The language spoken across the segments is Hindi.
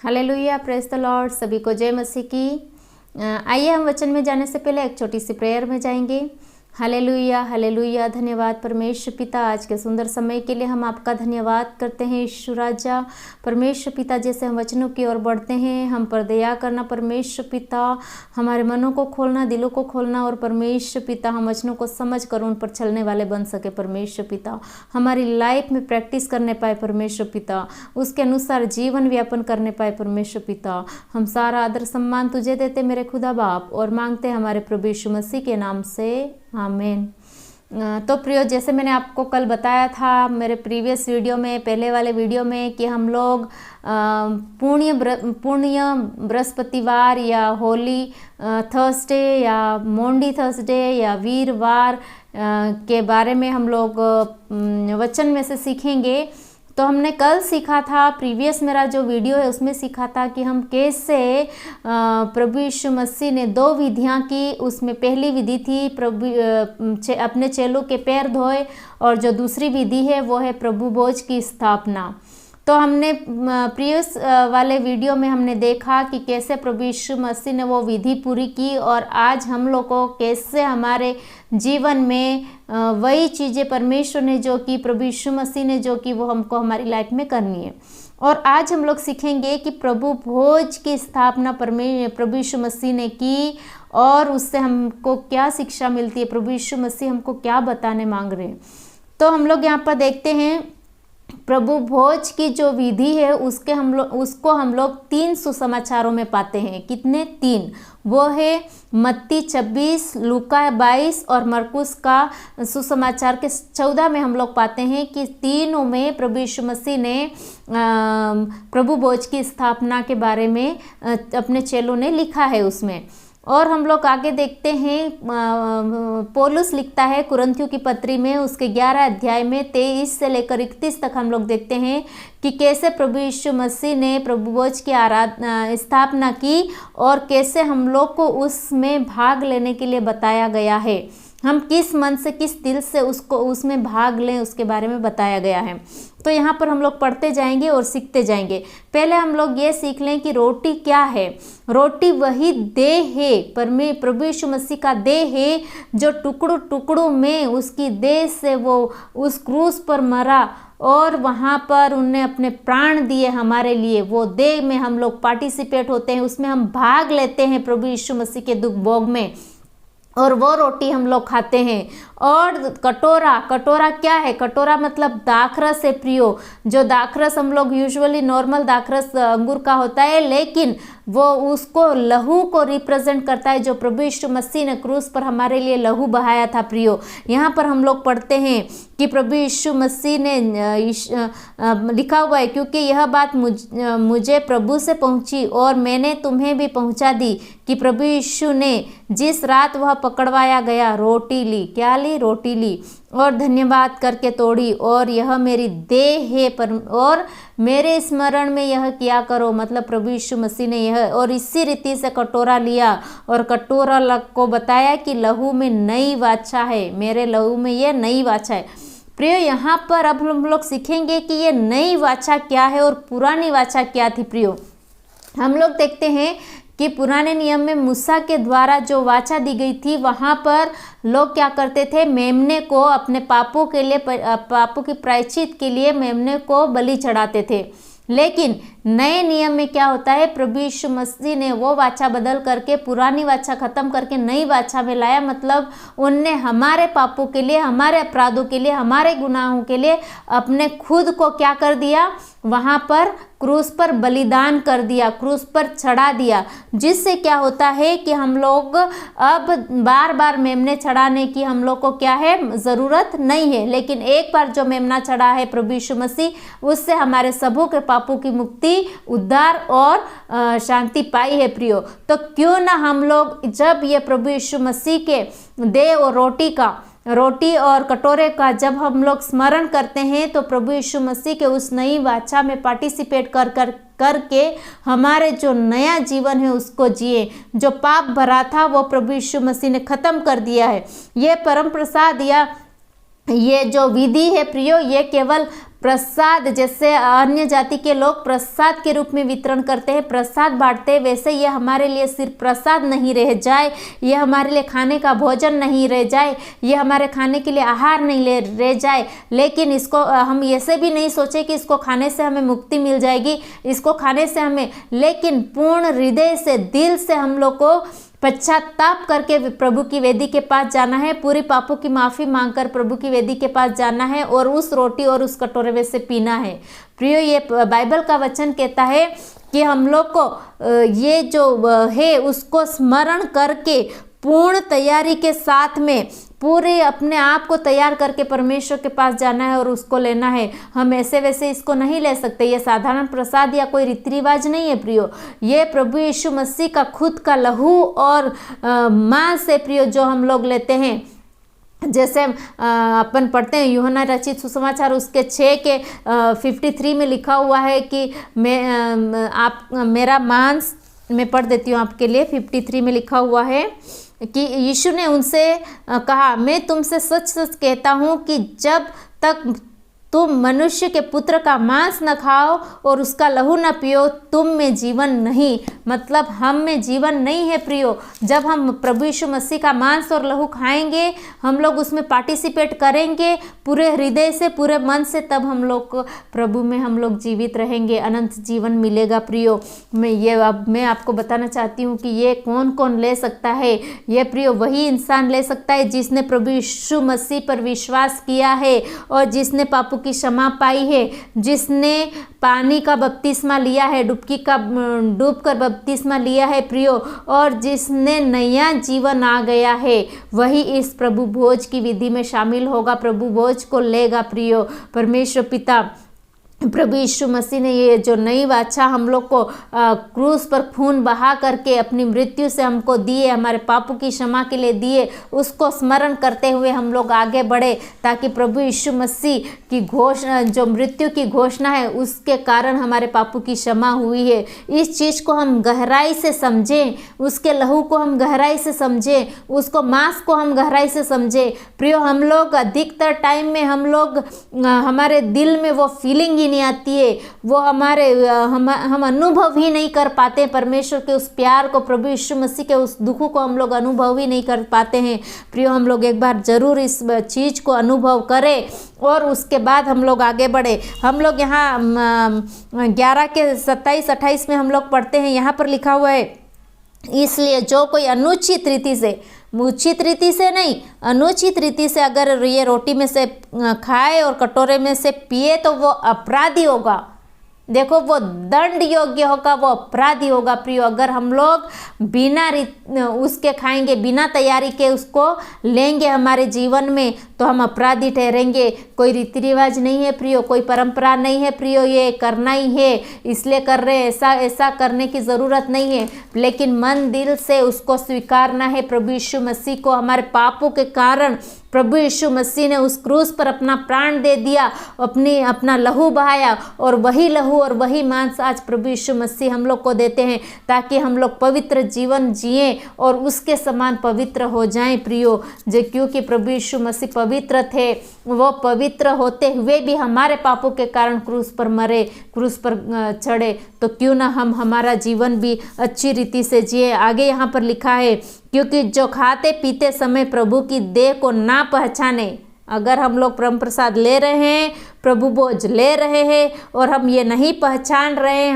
Hallelujah, praise the Lord. सभी को जय मसीह की। आइए हम वचन में जाने से पहले एक छोटी सी प्रेयर में जाएंगे। Hallelujah hallelujah. धन्यवाद परमेश्वर पिता, आज के सुंदर समय के लिए हम आपका धन्यवाद करते हैं यीशु राजा। परमेश्वर पिता, जैसे हम वचनों की ओर बढ़ते हैं, हम पर दया करना परमेश्वर पिता, हमारे मनों को खोलना, दिलों को खोलना, और परमेश्वर पिता हम वचनों को समझ कर उन पर चलने वाले बन सके परमेश्वर पिता। हमारी लाइफ में प्रैक्टिस करने पाए परमेश्वर पिता, उसके अनुसार जीवन व्यापन करने पाए परमेश्वर पिता। हम सारा आदर सम्मान तुझे देते मेरे खुदा बाप, और मांगते हमारे प्रभु यीशु मसीह के नाम से, आमीन। तो प्रियो, जैसे मैंने आपको कल बताया था मेरे प्रीवियस वीडियो में, पहले वाले वीडियो में, कि हम लोग पुण्य बृहस्पतिवार या होली थर्सडे या मोंडी थर्सडे या वीरवार के बारे में हम लोग वचन में से सीखेंगे। तो हमने कल सीखा था, प्रीवियस मेरा जो वीडियो है उसमें सीखा था कि हम कैसे प्रभु यीशु मसीह ने 2 विधियां की। उसमें पहली विधि थी अपने चेलों के पैर धोए, और जो दूसरी विधि है वो है प्रभु भोज की स्थापना। तो हमने प्रीवियस वाले वीडियो में हमने देखा कि कैसे प्रभु यीशु मसीह ने वो विधि पूरी की, और आज हम लोग को कैसे हमारे जीवन में वही चीज़ें परमेश्वर ने जो की, प्रभु यीशु मसीह ने जो की, वो हमको हमारी लाइफ में करनी है। और आज हम लोग सीखेंगे कि प्रभु भोज की स्थापना प्रभु यीशु मसीह ने की, और उससे हमको क्या शिक्षा मिलती है, प्रभु यीशु मसीह हमको क्या बताने मांग रहे हैं। तो हम लोग यहाँ पर देखते हैं, प्रभु भोज की जो विधि है उसको हम लोग 3 सुसमाचारों में पाते हैं। कितने? 3। वो है मत्ती 26, लूका 22 और मरकुस का सुसमाचार के 14 में हम लोग पाते हैं कि तीनों में प्रभु यीशु मसीह ने प्रभु भोज की स्थापना के बारे में अपने चेलों ने लिखा है उसमें। और हम लोग आगे देखते हैं, पौलुस लिखता है कुरिन्थियों की पत्री में, उसके 11 अध्याय में 23 से लेकर 31 तक हम लोग देखते हैं कि कैसे प्रभु यीशु मसीह ने प्रभु भोज की स्थापना की, और कैसे हम लोग को उसमें भाग लेने के लिए बताया गया है। हम किस मन से, किस दिल से उसमें भाग लें, उसके बारे में बताया गया है। तो यहाँ पर हम लोग पढ़ते जाएंगे और सीखते जाएंगे। पहले हम लोग ये सीख लें कि रोटी क्या है। रोटी वही देह है, प्रभु यीशु मसीह का देह है, जो टुकड़ों टुकड़ों में उसकी देह से वो उस क्रूस पर मरा, और वहाँ पर उनने अपने प्राण दिए हमारे लिए। वो देह में हम लोग पार्टिसिपेट होते हैं, उसमें हम भाग लेते हैं प्रभु यीशु मसीह के दुख भोग में, और वो रोटी हम लोग खाते हैं। और कटोरा क्या है? कटोरा मतलब दाखरस है प्रियो। जो दाखरस हम लोग यूजुअली नॉर्मल दाखरस अंगूर का होता है, लेकिन वो उसको लहू को रिप्रेजेंट करता है, जो प्रभु यीशु मसीह ने क्रूस पर हमारे लिए लहू बहाया था प्रियो। यहाँ पर हम लोग पढ़ते हैं कि प्रभु यीशु मसीह ने लिखा हुआ है, क्योंकि यह बात मुझे प्रभु से पहुँची और मैंने तुम्हें भी पहुँचा दी, कि प्रभु यीशु ने जिस रात वह पकड़वाया गया रोटी ली। क्या ली? रोटी ली, और धन्यवाद करके तोड़ी, और यह मेरी देह है, और मेरे स्मरण में यह किया करो। मतलब प्रभु यीशु मसीह ने यह, और इसी रीति से कटोरा लिया, और कटोरा को बताया कि लहू में नई वाचा है, मेरे लहू में ये नई वाचा है। प्रियो, यहाँ पर अब हम लोग सीखेंगे कि ये नई वाचा क्या है और पुरानी वाचा क्या थी। प्रियो, हम लोग देखते हैं कि पुराने नियम में मूसा के द्वारा जो वाचा दी गई थी, वहाँ पर लोग क्या करते थे? मेमने को अपने पापों के लिए, पापों की प्रायश्चित के लिए मेमने को बलि चढ़ाते थे। लेकिन नए नियम में क्या होता है? प्रभु यीशु मसीह ने वो वाचा बदल करके, पुरानी वाचा खत्म करके नई वाचा में लाया। मतलब उनने हमारे पापों के लिए, हमारे अपराधों के लिए, हमारे गुनाहों के लिए अपने खुद को क्या कर दिया? वहाँ पर क्रूस पर बलिदान कर दिया, क्रूस पर चढ़ा दिया। जिससे क्या होता है कि हम लोग अब बार बार मेमने चढ़ाने की हम लोग को क्या है? ज़रूरत नहीं है। लेकिन एक बार जो मेमना चढ़ा है प्रभु यीशु मसीह, उससे हमारे सबों के पापों की मुक्ति, उद्धार और शांति पाई है प्रियो। तो क्यों ना हम लोग जब ये प्रभु यीशु मसीह के देह और रोटी और कटोरे का जब हम लोग स्मरण करते हैं, तो प्रभु यीशु मसीह के उस नई वाचा में पार्टिसिपेट करके हमारे जो नया जीवन है उसको जिए। जो पाप भरा था वो प्रभु यीशु मसीह ने खत्म कर दिया है। ये परम प्रसाद या ये जो विधि है प्रियो, ये केवल प्रसाद, जैसे अन्य जाति के लोग प्रसाद के रूप में वितरण करते हैं, प्रसाद बांटते हैं, वैसे ये हमारे लिए सिर्फ प्रसाद नहीं रह जाए, ये हमारे लिए खाने का भोजन नहीं रह जाए, ये हमारे खाने के लिए आहार नहीं रह जाए, लेकिन इसको हम ऐसे भी नहीं सोचे कि इसको खाने से हमें मुक्ति मिल जाएगी, इसको खाने से हमें, लेकिन पूर्ण हृदय से, दिल से हम लोग को पश्चाताप करके प्रभु की वेदी के पास जाना है, पूरी पापों की माफ़ी मांगकर प्रभु की वेदी के पास जाना है और उस रोटी और उस कटोरे में से पीना है। प्रियो, ये बाइबल का वचन कहता है कि हम लोग को ये जो है उसको स्मरण करके पूर्ण तैयारी के साथ में पूरे अपने आप को तैयार करके परमेश्वर के पास जाना है और उसको लेना है। हम ऐसे वैसे इसको नहीं ले सकते। ये साधारण प्रसाद या कोई रीति रिवाज नहीं है प्रियो, ये प्रभु यीशु मसीह का खुद का लहू और मांस से प्रियो जो हम लोग लेते हैं। जैसे अपन पढ़ते हैं यूहन्ना रचित सुसमाचार उसके 6 के 53 में लिखा हुआ है कि आप मेरा मांस, मैं पढ़ देती हूँ आपके लिए। 53 में लिखा हुआ है कि यीशु ने उनसे कहा, मैं तुमसे सच सच कहता हूँ कि जब तक तुम मनुष्य के पुत्र का मांस न खाओ और उसका लहू न पियो, तुम में जीवन नहीं। मतलब हम में जीवन नहीं है प्रियो। जब हम प्रभु यीशु मसीह का मांस और लहू खाएंगे, हम लोग उसमें पार्टिसिपेट करेंगे पूरे हृदय से, पूरे मन से, तब हम लोग को प्रभु में हम लोग जीवित रहेंगे, अनंत जीवन मिलेगा प्रियो। मैं आपको बताना चाहती हूँ कि ये कौन कौन ले सकता है। ये प्रियो वही इंसान ले सकता है जिसने प्रभु यीशु मसीह पर विश्वास किया है और जिसने पापों की क्षमा पाई है, जिसने पानी का बपतिस्मा लिया है, डूब कर बपतिस्मा लिया है प्रियो, और जिसने नया जीवन आ गया है, वही इस प्रभु भोज की विधि में शामिल होगा, प्रभु भोज को लेगा प्रियो। परमेश्वर पिता प्रभु यीशु मसीह ने ये जो नई वाचा हम लोग को क्रूस पर खून बहा करके अपनी मृत्यु से हमको दिए, हमारे पापों की क्षमा के लिए दिए, उसको स्मरण करते हुए हम लोग आगे बढ़े, ताकि प्रभु यीशु मसीह की घोषणा, जो मृत्यु की घोषणा है, उसके कारण हमारे पापों की क्षमा हुई है। इस चीज़ को हम गहराई से समझें, उसके लहू को हम गहराई से समझें, उसको मांस को हम गहराई से समझें प्रियो। हम लोग अधिकतर टाइम में हमारे दिल में वो फीलिंग ही नहीं आती है, वो हम अनुभव ही नहीं कर पाते परमेश्वर के उस प्यार को, प्रभु यीशु मसीह के उस दुख को हम लोग अनुभव ही नहीं कर पाते हैं प्रियो। हम लोग एक बार जरूर इस चीज़ को अनुभव करें और उसके बाद हम लोग आगे बढ़े। हम लोग यहाँ 11 के 27-28 में हम लोग पढ़ते हैं, यहाँ पर लिखा हुआ है, इसलिए जो कोई अनुचित रीति से, उचित रीति से नहीं, अनुचित रीति से अगर ये रोटी में से खाए और कटोरे में से पिए तो वो अपराधी होगा। देखो, वो दंड योग्य होगा, वो अपराधी होगा प्रियो। अगर हम लोग बिना उसके खाएंगे, बिना तैयारी के उसको लेंगे हमारे जीवन में, तो हम अपराधी ठहरेंगे। कोई रीति रिवाज नहीं है प्रियो, कोई परंपरा नहीं है प्रियो, ये करना ही है इसलिए कर रहे हैं, ऐसा करने की ज़रूरत नहीं है, लेकिन मन दिल से उसको स्वीकारना है। प्रभु यीशु मसीह को हमारे पापों के कारण प्रभु यीशु मसीह ने उस क्रूस पर अपना प्राण दे दिया, अपना लहू बहाया, और वही लहू और वही मांस आज प्रभु यीशु मसीह हम लोग को देते हैं, ताकि हम लोग पवित्र जीवन जिएं और उसके समान पवित्र हो जाएं प्रियो। क्योंकि प्रभु यीशु मसीह पवित्र थे, वो पवित्र होते हुए भी हमारे पापों के कारण क्रूस पर मरे, क्रूस पर चढ़े, तो क्यों ना हम हमारा जीवन भी अच्छी रीति से जिए। आगे यहाँ पर लिखा है, क्योंकि जो खाते पीते समय प्रभु की देह को ना पहचाने। अगर हम लोग परम प्रसाद ले रहे हैं, प्रभु भोज ले रहे हैं और हम ये नहीं पहचान रहे हैं,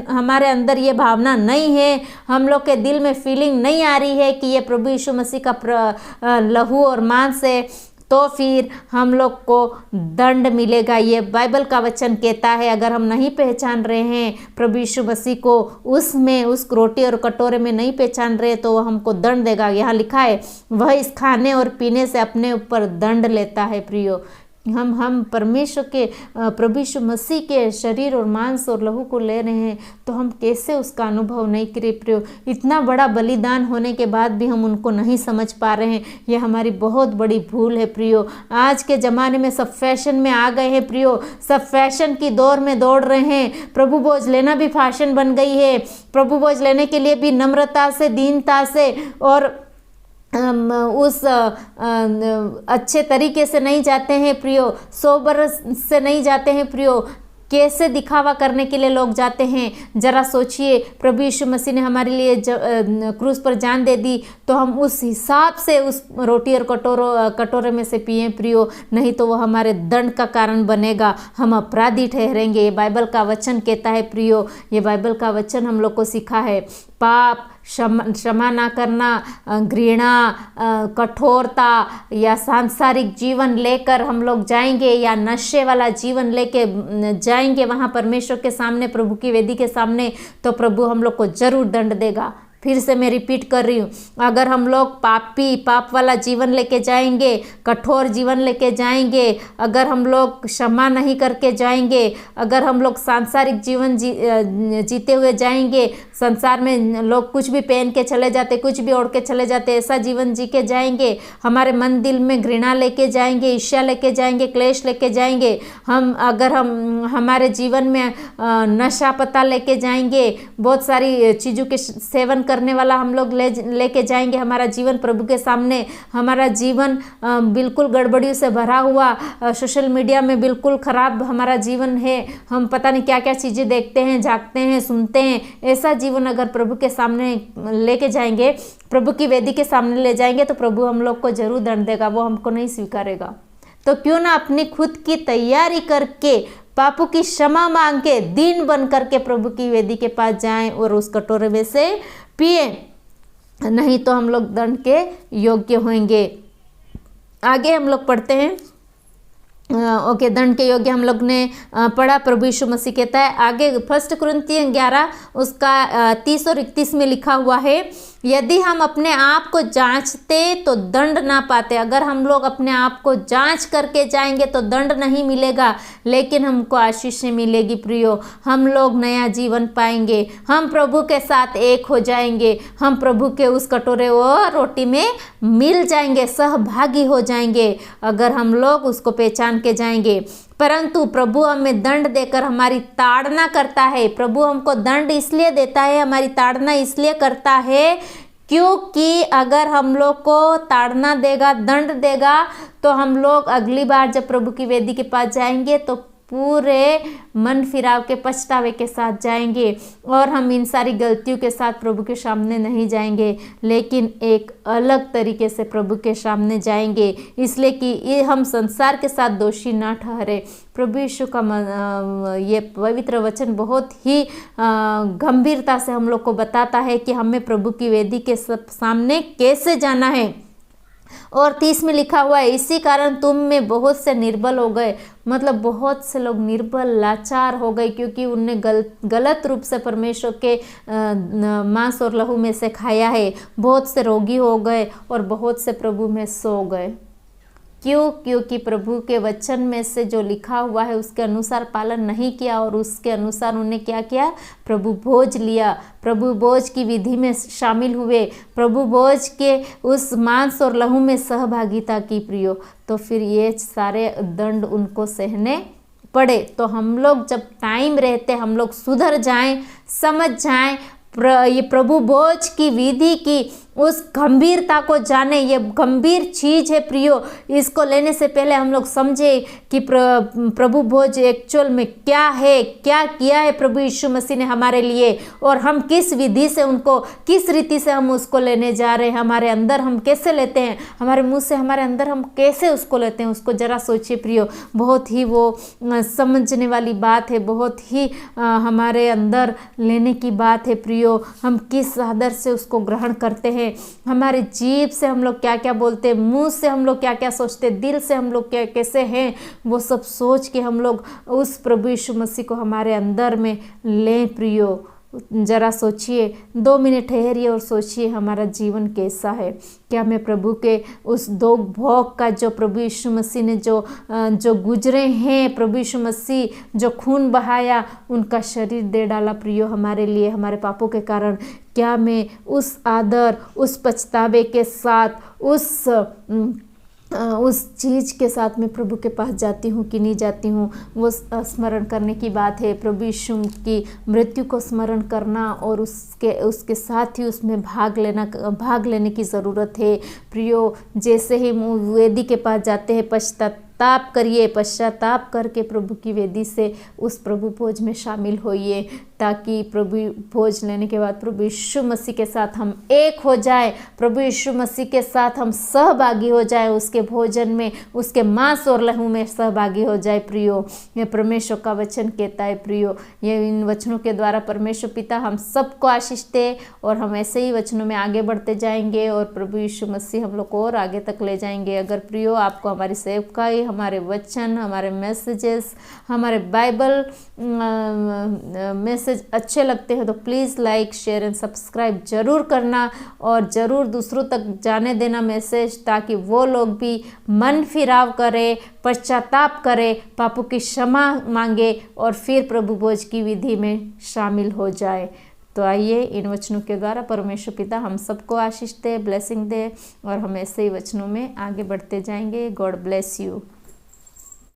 हमारे अंदर ये भावना नहीं है, हम लोग के दिल में फीलिंग नहीं आ रही है कि ये प्रभु यीशु मसीह का लहू और मांस है, तो फिर हम लोग को दंड मिलेगा। ये बाइबल का वचन कहता है। अगर हम नहीं पहचान रहे हैं प्रभु यीशु मसीह को, उसमें उस रोटी और कटोरे में नहीं पहचान रहे, तो वह हमको दंड देगा। यहाँ लिखा है, वह इस खाने और पीने से अपने ऊपर दंड लेता है प्रियो। हम परमेश्वर के प्रभु यीशु मसीह के शरीर और मांस और लहू को ले रहे हैं, तो हम कैसे उसका अनुभव नहीं करे प्रियो। इतना बड़ा बलिदान होने के बाद भी हम उनको नहीं समझ पा रहे हैं, ये हमारी बहुत बड़ी भूल है प्रियो। आज के ज़माने में सब फैशन में आ गए हैं प्रियो, सब फैशन की दौड़ में दौड़ रहे हैं। प्रभु भोज लेना भी फैशन बन गई है, प्रभु भोज लेने के लिए भी नम्रता से, दीनता से और उस अच्छे तरीके से नहीं जाते हैं प्रियो, सोबर से नहीं जाते हैं प्रियो, कैसे दिखावा करने के लिए लोग जाते हैं। जरा सोचिए, प्रभु यीशु मसीह ने हमारे लिए क्रूस पर जान दे दी, तो हम उस हिसाब से उस रोटी और कटोरे में से पिए प्रियो, नहीं तो वो हमारे दंड का कारण बनेगा, हम अपराधी ठहरेंगे। ये बाइबल का वचन कहता है प्रियो, ये बाइबल का वचन हम लोग को सिखा है। पाप, क्षमा ना करना, घृणा, कठोरता या सांसारिक जीवन लेकर हम लोग जाएंगे, या नशे वाला जीवन लेके जाएंगे वहाँ परमेश्वर के सामने, प्रभु की वेदी के सामने, तो प्रभु हम लोग को जरूर दंड देगा। फिर से मैं रिपीट कर रही हूँ, अगर हम लोग पाप वाला जीवन लेके जाएंगे, कठोर जीवन लेके जाएंगे, अगर हम लोग क्षमा नहीं करके जाएंगे, अगर हम लोग सांसारिक जीवन जीते हुए जाएंगे, संसार में लोग कुछ भी पहन के चले जाते, कुछ भी ओढ़ के चले जाते, ऐसा जीवन जी के जाएंगे, हमारे मन दिल में घृणा लेके जाएंगे, ईर्ष्या लेके जाएंगे, क्लेश लेके जाएंगे, अगर हम हमारे जीवन में नशा पता लेके जाएंगे, बहुत सारी चीज़ों के सेवन करने वाला हम लोग लेके जाएंगे हमारा जीवन प्रभु के सामने, हमारा जीवन बिल्कुल गड़बड़ियों से भरा हुआ, सोशल मीडिया में बिल्कुल ख़राब हमारा जीवन है, हम पता नहीं क्या क्या चीज़ें देखते हैं, झाँकते हैं, सुनते हैं, ऐसा जीवन अगर प्रभु के सामने लेके जाएंगे, प्रभु की वेदी के सामने ले जाएंगे, तो प्रभु हम लोग को जरूर दंड देगा, वो हमको नहीं स्वीकारेगा। तो क्यों ना अपनी खुद की तैयारी करके, पापों की क्षमा मांग के, दीन बन करके प्रभु की वेदी के पास जाएं और उस कटोरे में से पिए, नहीं तो हम लोग दंड के योग्य होंगे। आगे हम लोग पढ़ते हैं। ओके, दंड के योग्य हम लोग ने पढ़ा। प्रभु यीशु मसीह कहता है आगे 1 कुरिन्थियों 11 उसका 30 और 31 में लिखा हुआ है, यदि हम अपने आप को जांचते तो दंड ना पाते। अगर हम लोग अपने आप को जांच करके जाएंगे तो दंड नहीं मिलेगा, लेकिन हमको आशीष मिलेगी प्रियो, हम लोग नया जीवन पाएंगे, हम प्रभु के साथ एक हो जाएंगे, हम प्रभु के उस कटोरे और रोटी में मिल जाएंगे, सहभागी हो जाएंगे, अगर हम लोग उसको पहचान के जाएंगे। परंतु प्रभु हमें दंड देकर हमारी ताड़ना करता है। प्रभु हमको दंड इसलिए देता है, हमारी ताड़ना इसलिए करता है क्योंकि अगर हम लोग को ताड़ना देगा, दंड देगा, तो हम लोग अगली बार जब प्रभु की वेदी के पास जाएंगे तो पूरे मन फिराव के पछतावे के साथ जाएंगे, और हम इन सारी गलतियों के साथ प्रभु के सामने नहीं जाएंगे, लेकिन एक अलग तरीके से प्रभु के सामने जाएंगे, इसलिए कि ये हम संसार के साथ दोषी ना ठहरे। प्रभु यीशु का ये पवित्र वचन बहुत ही गंभीरता से हम लोग को बताता है कि हमें प्रभु की वेदी के सामने कैसे जाना है। और 30 में लिखा हुआ है, इसी कारण तुम में बहुत से निर्बल हो गए, मतलब बहुत से लोग निर्बल लाचार हो गए, क्योंकि उनने गलत रूप से परमेश्वर के मांस और लहू में से खाया है। बहुत से रोगी हो गए और बहुत से प्रभु में सो गए। क्यों? क्योंकि प्रभु के वचन में से जो लिखा हुआ है उसके अनुसार पालन नहीं किया, और उसके अनुसार उन्हें क्या किया? प्रभु भोज लिया, प्रभु भोज की विधि में शामिल हुए, प्रभु भोज के उस मांस और लहू में सहभागिता की प्रियो, तो फिर ये सारे दंड उनको सहने पड़े। तो हम लोग जब टाइम रहते हम लोग सुधर जाएं, समझ जाएं, ये प्रभु भोज की विधि की उस गंभीरता को जाने, ये गंभीर चीज़ है प्रियो। इसको लेने से पहले हम लोग समझे कि प्रभु भोज एक्चुअल में क्या है, क्या किया है प्रभु यीशु मसीह ने हमारे लिए, और हम किस विधि से उनको, किस रीति से हम उसको लेने जा रहे हैं, हमारे अंदर हम कैसे लेते हैं, हमारे मुंह से हमारे अंदर हम कैसे उसको लेते हैं, उसको ज़रा सोचिए प्रियो। बहुत ही वो समझने वाली बात है, बहुत ही हमारे अंदर लेने की बात है प्रियो। हम किस आदर से उसको ग्रहण करते हैं, हमारे जीभ से हम लोग क्या क्या बोलते हैं, मुंह से हम लोग क्या क्या सोचते, दिल से हम लोग क्या कैसे हैं, वो सब सोच के हम लोग उस प्रभु यीशु मसीह को हमारे अंदर में लें प्रियो। जरा सोचिए, 2 मिनट ठहरिए और सोचिए हमारा जीवन कैसा है। क्या मैं प्रभु के उस 2 भोग का जो प्रभु यीशु मसीह ने जो गुजरे हैं, प्रभु यीशु मसीह जो खून बहाया, उनका शरीर दे डाला प्रियो हमारे लिए, हमारे पापों के कारण, क्या मैं उस आदर, उस पछतावे के साथ, उस उस चीज़ के साथ मैं प्रभु के पास जाती हूँ कि नहीं जाती हूँ, वो स्मरण करने की बात है। प्रभु यीशु की मृत्यु को स्मरण करना और उसके साथ ही उसमें भाग लेने की ज़रूरत है। प्रियो, जैसे ही वेदी के पास जाते हैं, पश्चाताप करके प्रभु की वेदी से उस प्रभु भोज में शामिल होइए, ताकि प्रभु भोज लेने के बाद प्रभु यीशु मसीह के साथ हम एक हो जाए, प्रभु यीशु मसीह के साथ हम सहभागी हो जाए, उसके भोजन में, उसके मांस और लहू में सहभागी हो जाए। प्रियो, ये परमेश्वर का वचन कहता है। प्रियो, ये इन वचनों के द्वारा परमेश्वर पिता हम सबको आशीष दे और हम ऐसे ही वचनों में आगे बढ़ते जाएंगे और प्रभु यीशु मसीह हम लोग को और आगे तक ले जाएंगे। अगर प्रियो आपको हमारी सेवकाई, हमारे वचन, हमारे मैसेजेस, हमारे बाइबल मैसेज अच्छे लगते हैं तो please like, share and subscribe जरूर करना और ज़रूर दूसरों तक जाने देना मैसेज, ताकि वो लोग भी मन फिराव करे, पश्चाताप करे, पापों की क्षमा मांगे और फिर प्रभु भोज की विधि में शामिल हो जाए। तो आइए इन वचनों के द्वारा परमेश्वर पिता हम सबको आशीष दे, ब्लेसिंग दे और हम ऐसे ही वचनों में आगे बढ़ते जाएंगे। God bless you.